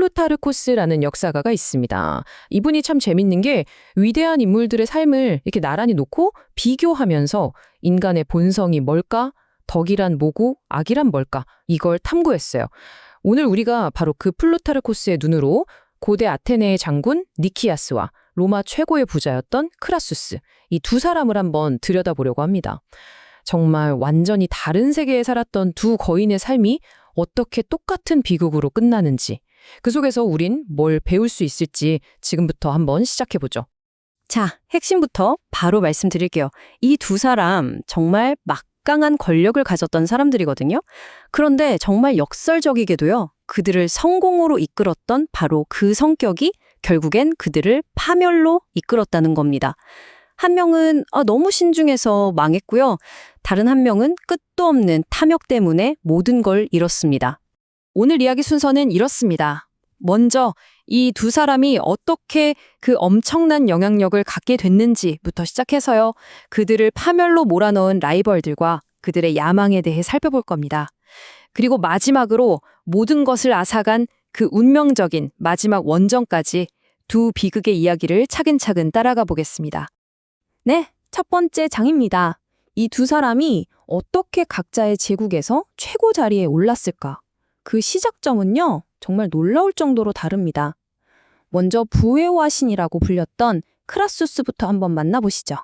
플루타르코스라는 역사가가 있습니다. 이분이 참 재밌는 게 위대한 인물들의 삶을 이렇게 나란히 놓고 비교하면서 인간의 본성이 뭘까? 덕이란 뭐고 악이란 뭘까? 이걸 탐구했어요. 오늘 우리가 바로 그 플루타르코스의 눈으로 고대 아테네의 장군 니키아스와 로마 최고의 부자였던 크라수스, 이 두 사람을 한번 들여다보려고 합니다. 정말 완전히 다른 세계에 살았던 두 거인의 삶이 어떻게 똑같은 비극으로 끝나는지, 그 속에서 우린 뭘 배울 수 있을지 지금부터 한번 시작해보죠. 자, 핵심부터 바로 말씀드릴게요. 이 두 사람 정말 막강한 권력을 가졌던 사람들이거든요. 그런데 정말 역설적이게도요, 그들을 성공으로 이끌었던 바로 그 성격이 결국엔 그들을 파멸로 이끌었다는 겁니다. 한 명은 너무 신중해서 망했고요. 다른 한 명은 끝도 없는 탐욕 때문에 모든 걸 잃었습니다. 오늘 이야기 순서는 이렇습니다. 먼저 이 두 사람이 어떻게 그 엄청난 영향력을 갖게 됐는지부터 시작해서요. 그들을 파멸로 몰아넣은 라이벌들과 그들의 야망에 대해 살펴볼 겁니다. 그리고 마지막으로 모든 것을 앗아간 그 운명적인 마지막 원정까지 두 비극의 이야기를 차근차근 따라가 보겠습니다. 네, 첫 번째 장입니다. 이 두 사람이 어떻게 각자의 제국에서 최고 자리에 올랐을까? 그 시작점은요, 정말 놀라울 정도로 다릅니다. 먼저 부의 신이라고 불렸던 크라수스부터 한번 만나보시죠.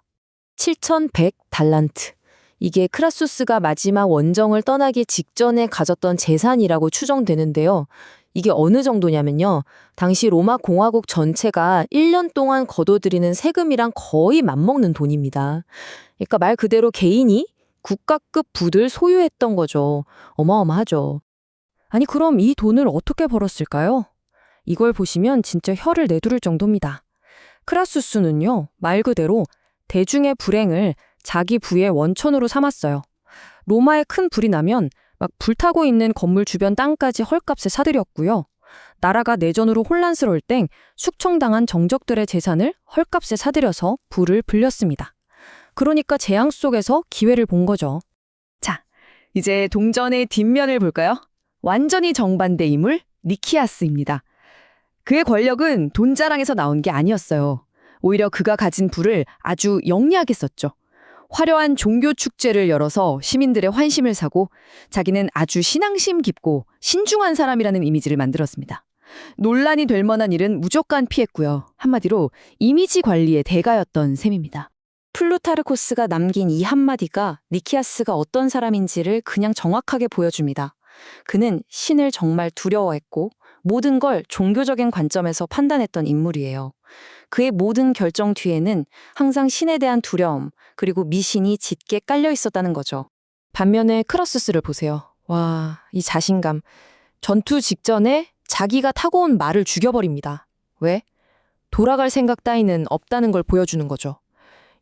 7,100달란트. 이게 크라수스가 마지막 원정을 떠나기 직전에 가졌던 재산이라고 추정되는데요. 이게 어느 정도냐면요. 당시 로마 공화국 전체가 1년 동안 거둬들이는 세금이랑 거의 맞먹는 돈입니다. 그러니까 말 그대로 개인이 국가급 부를 소유했던 거죠. 어마어마하죠. 아니 그럼 이 돈을 어떻게 벌었을까요? 이걸 보시면 진짜 혀를 내두를 정도입니다. 크라수스는요, 말 그대로 대중의 불행을 자기 부의 원천으로 삼았어요. 로마에 큰 불이 나면 막 불타고 있는 건물 주변 땅까지 헐값에 사들였고요. 나라가 내전으로 혼란스러울 땐 숙청당한 정적들의 재산을 헐값에 사들여서 부를 불렸습니다. 그러니까 재앙 속에서 기회를 본 거죠. 자, 이제 동전의 뒷면을 볼까요? 완전히 정반대 인물 니키아스입니다. 그의 권력은 돈 자랑에서 나온 게 아니었어요. 오히려 그가 가진 부를 아주 영리하게 썼죠. 화려한 종교 축제를 열어서 시민들의 환심을 사고 자기는 아주 신앙심 깊고 신중한 사람이라는 이미지를 만들었습니다. 논란이 될 만한 일은 무조건 피했고요. 한마디로 이미지 관리의 대가였던 셈입니다. 플루타르코스가 남긴 이 한마디가 니키아스가 어떤 사람인지를 그냥 정확하게 보여줍니다. 그는 신을 정말 두려워했고 모든 걸 종교적인 관점에서 판단했던 인물이에요. 그의 모든 결정 뒤에는 항상 신에 대한 두려움, 그리고 미신이 짙게 깔려 있었다는 거죠. 반면에 크라수스를 보세요. 와, 이 자신감. 전투 직전에 자기가 타고 온 말을 죽여버립니다. 왜? 돌아갈 생각 따위는 없다는 걸 보여주는 거죠.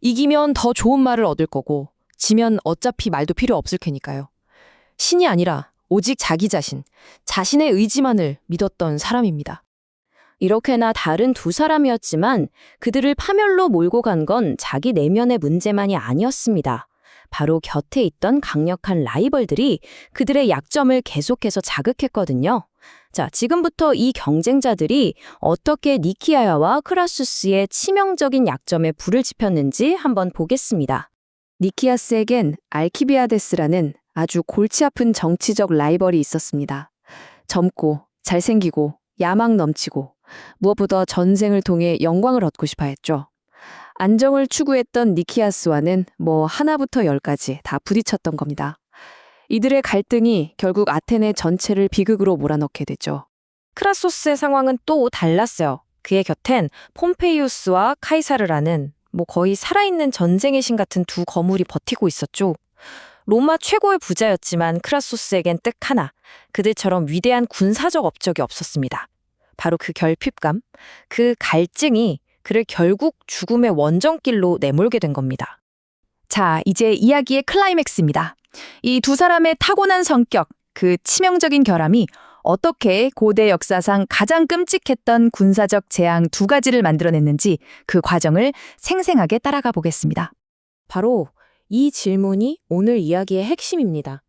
이기면 더 좋은 말을 얻을 거고, 지면 어차피 말도 필요 없을 테니까요. 신이 아니라 오직 자기 자신, 자신의 의지만을 믿었던 사람입니다. 이렇게나 다른 두 사람이었지만 그들을 파멸로 몰고 간 건 자기 내면의 문제만이 아니었습니다. 바로 곁에 있던 강력한 라이벌들이 그들의 약점을 계속해서 자극했거든요. 자, 지금부터 이 경쟁자들이 어떻게 니키아야와 크라수스의 치명적인 약점에 불을 지폈는지 한번 보겠습니다. 니키아스에겐 알키비아데스라는 아주 골치 아픈 정치적 라이벌이 있었습니다. 젊고 잘생기고 야망 넘치고 무엇보다 전쟁을 통해 영광을 얻고 싶어 했죠. 안정을 추구했던 니키아스와는 하나부터 10까지 다 부딪혔던 겁니다. 이들의 갈등이 결국 아테네 전체를 비극으로 몰아넣게 되죠. 크라소스의 상황은 또 달랐어요. 그의 곁엔 폼페이우스와 카이사르라는 거의 살아있는 전쟁의 신 같은 두 거물이 버티고 있었죠. 로마 최고의 부자였지만 크라소스에겐 딱 하나, 그들처럼 위대한 군사적 업적이 없었습니다. 바로 그 결핍감, 그 갈증이 그를 결국 죽음의 원정길로 내몰게 된 겁니다. 자, 이제 이야기의 클라이맥스입니다. 이 두 사람의 타고난 성격, 그 치명적인 결함이 어떻게 고대 역사상 가장 끔찍했던 군사적 재앙 두 가지를 만들어냈는지 그 과정을 생생하게 따라가 보겠습니다. 바로 이 질문이 오늘 이야기의 핵심입니다.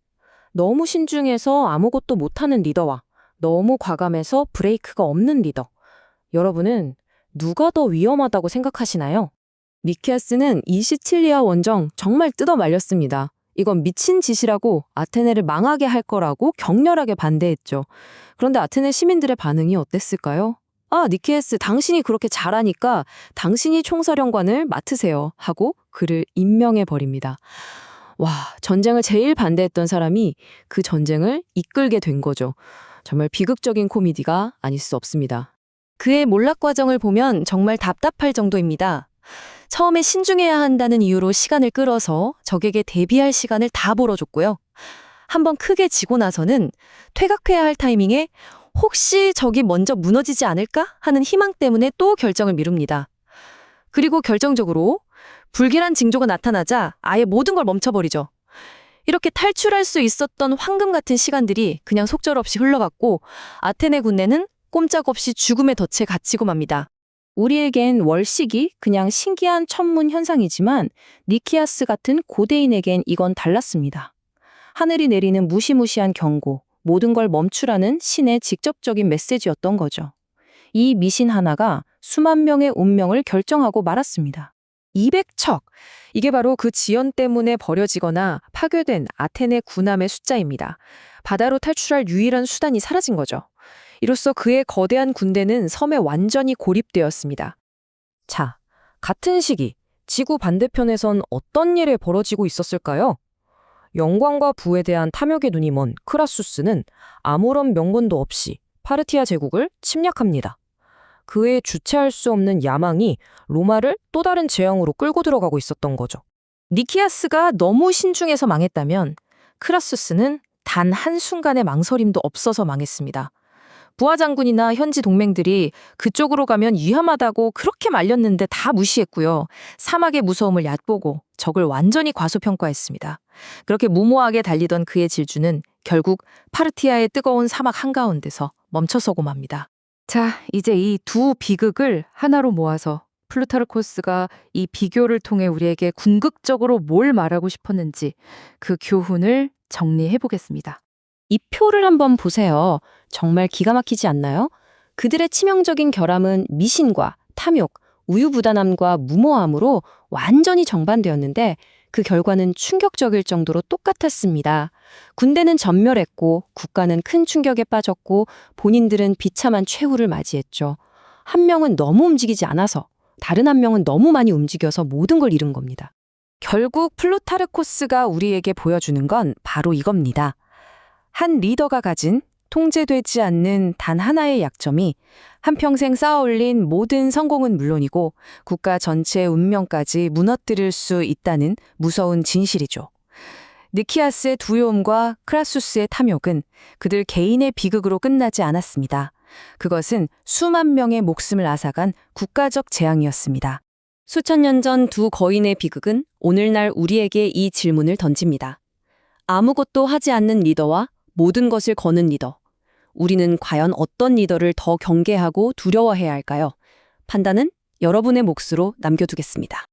너무 신중해서 아무것도 못하는 리더와 너무 과감해서 브레이크가 없는 리더. 여러분은 누가 더 위험하다고 생각하시나요? 니키아스는 이 시칠리아 원정 정말 뜯어 말렸습니다. 이건 미친 짓이라고 아테네를 망하게 할 거라고 격렬하게 반대했죠. 그런데 아테네 시민들의 반응이 어땠을까요? 아, 니키아스, 당신이 그렇게 잘하니까 당신이 총사령관을 맡으세요 하고 그를 임명해 버립니다. 와, 전쟁을 제일 반대했던 사람이 그 전쟁을 이끌게 된 거죠. 정말 비극적인 코미디가 아닐 수 없습니다. 그의 몰락 과정을 보면 정말 답답할 정도입니다. 처음에 신중해야 한다는 이유로 시간을 끌어서 적에게 대비할 시간을 다 벌어줬고요. 한번 크게 지고 나서는 퇴각해야 할 타이밍에 혹시 적이 먼저 무너지지 않을까 하는 희망 때문에 또 결정을 미룹니다. 그리고 결정적으로 불길한 징조가 나타나자 아예 모든 걸 멈춰버리죠. 이렇게 탈출할 수 있었던 황금 같은 시간들이 그냥 속절없이 흘러갔고 아테네 군대는 꼼짝없이 죽음의 덫에 갇히고 맙니다. 우리에겐 월식이 그냥 신기한 천문 현상이지만 니키아스 같은 고대인에겐 이건 달랐습니다. 하늘이 내리는 무시무시한 경고, 모든 걸 멈추라는 신의 직접적인 메시지였던 거죠. 이 미신 하나가 수만 명의 운명을 결정하고 말았습니다. 200척. 이게 바로 그 지연 때문에 버려지거나 파괴된 아테네 군함의 숫자입니다. 바다로 탈출할 유일한 수단이 사라진 거죠. 이로써 그의 거대한 군대는 섬에 완전히 고립되었습니다. 자, 같은 시기 지구 반대편에선 어떤 일이 벌어지고 있었을까요? 영광과 부에 대한 탐욕의 눈이 먼 크라수스는 아무런 명분도 없이 파르티아 제국을 침략합니다. 그의 주체할 수 없는 야망이 로마를 또 다른 재앙으로 끌고 들어가고 있었던 거죠. 니키아스가 너무 신중해서 망했다면 크라수스는 단 한순간의 망설임도 없어서 망했습니다. 부하 장군이나 현지 동맹들이 그쪽으로 가면 위험하다고 그렇게 말렸는데 다 무시했고요. 사막의 무서움을 얕보고 적을 완전히 과소평가했습니다. 그렇게 무모하게 달리던 그의 질주는 결국 파르티아의 뜨거운 사막 한가운데서 멈춰서고 맙니다. 자, 이제 이 두 비극을 하나로 모아서 플루타르코스가 이 비교를 통해 우리에게 궁극적으로 뭘 말하고 싶었는지 그 교훈을 정리해 보겠습니다. 이 표를 한번 보세요. 정말 기가 막히지 않나요? 그들의 치명적인 결함은 미신과 탐욕, 우유부단함과 무모함으로 완전히 정반대였는데 그 결과는 충격적일 정도로 똑같았습니다. 군대는 전멸했고 국가는 큰 충격에 빠졌고 본인들은 비참한 최후를 맞이했죠. 한 명은 너무 움직이지 않아서 다른 한 명은 너무 많이 움직여서 모든 걸 잃은 겁니다. 결국 플루타르코스가 우리에게 보여주는 건 바로 이겁니다. 한 리더가 가진 통제되지 않는 단 하나의 약점이 한평생 쌓아올린 모든 성공은 물론이고 국가 전체의 운명까지 무너뜨릴 수 있다는 무서운 진실이죠. 니키아스의 두려움과 크라수스의 탐욕은 그들 개인의 비극으로 끝나지 않았습니다. 그것은 수만 명의 목숨을 앗아간 국가적 재앙이었습니다. 수천 년 전 두 거인의 비극은 오늘날 우리에게 이 질문을 던집니다. 아무것도 하지 않는 리더와 모든 것을 거는 리더. 우리는 과연 어떤 리더를 더 경계하고 두려워해야 할까요? 판단은 여러분의 몫으로 남겨두겠습니다.